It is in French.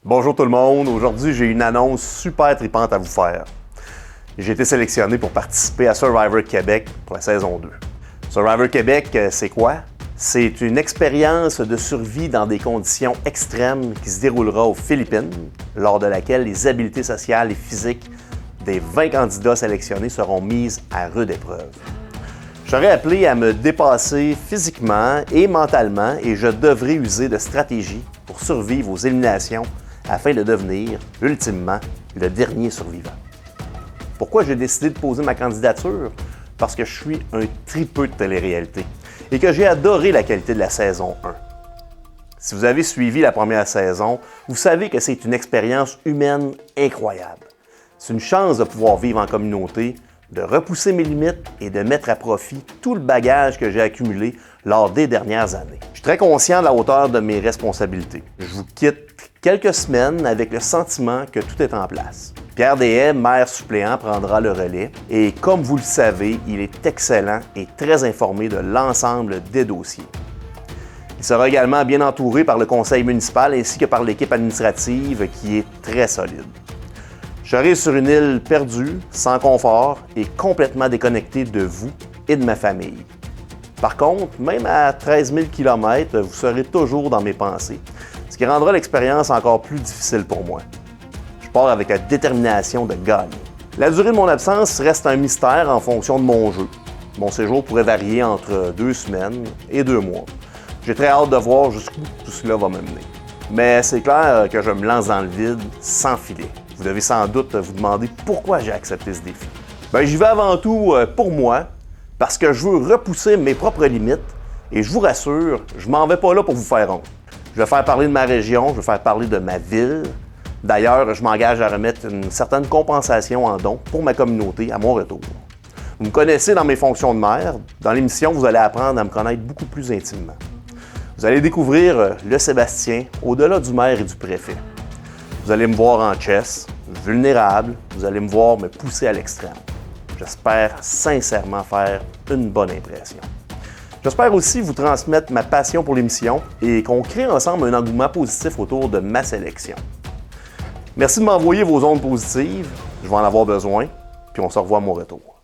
Bonjour tout le monde, aujourd'hui j'ai une annonce super tripante à vous faire. J'ai été sélectionné pour participer à Survivor Québec pour la saison 2. Survivor Québec, c'est quoi? C'est une expérience de survie dans des conditions extrêmes qui se déroulera aux Philippines, lors de laquelle les habiletés sociales et physiques des 20 candidats sélectionnés seront mises à rude épreuve. Je serai appelé à me dépasser physiquement et mentalement et je devrai user de stratégies pour survivre aux éliminations afin de devenir, ultimement, le dernier survivant. Pourquoi j'ai décidé de poser ma candidature? Parce que je suis un tripeux de télé-réalité et que j'ai adoré la qualité de la saison 1. Si vous avez suivi la première saison, vous savez que c'est une expérience humaine incroyable. C'est une chance de pouvoir vivre en communauté, de repousser mes limites et de mettre à profit tout le bagage que j'ai accumulé lors des dernières années. Je suis très conscient de la hauteur de mes responsabilités. Je vous quitte quelques semaines avec le sentiment que tout est en place. Pierre Deshaies, maire suppléant, prendra le relais et comme vous le savez, il est excellent et très informé de l'ensemble des dossiers. Il sera également bien entouré par le conseil municipal ainsi que par l'équipe administrative qui est très solide. Je serai sur une île perdue, sans confort et complètement déconnecté de vous et de ma famille. Par contre, même à 13 000 km, vous serez toujours dans mes pensées, ce qui rendra l'expérience encore plus difficile pour moi. Je pars avec la détermination de gagner. La durée de mon absence reste un mystère en fonction de mon jeu. Mon séjour pourrait varier entre 2 semaines et 2 mois. J'ai très hâte de voir jusqu'où tout cela va me mener. Mais c'est clair que je me lance dans le vide sans filet. Vous devez sans doute vous demander pourquoi j'ai accepté ce défi. J'y vais avant tout pour moi, parce que je veux repousser mes propres limites et je vous rassure, je m'en vais pas là pour vous faire honte. Je vais faire parler de ma région, je vais faire parler de ma ville. D'ailleurs, je m'engage à remettre une certaine compensation en don pour ma communauté à mon retour. Vous me connaissez dans mes fonctions de maire. Dans l'émission, vous allez apprendre à me connaître beaucoup plus intimement. Vous allez découvrir le Sébastien au-delà du maire et du préfet. Vous allez me voir en chess, vulnérable, vous allez me voir me pousser à l'extrême. J'espère sincèrement faire une bonne impression. J'espère aussi vous transmettre ma passion pour l'émission et qu'on crée ensemble un engouement positif autour de ma sélection. Merci de m'envoyer vos ondes positives, je vais en avoir besoin, puis on se revoit à mon retour.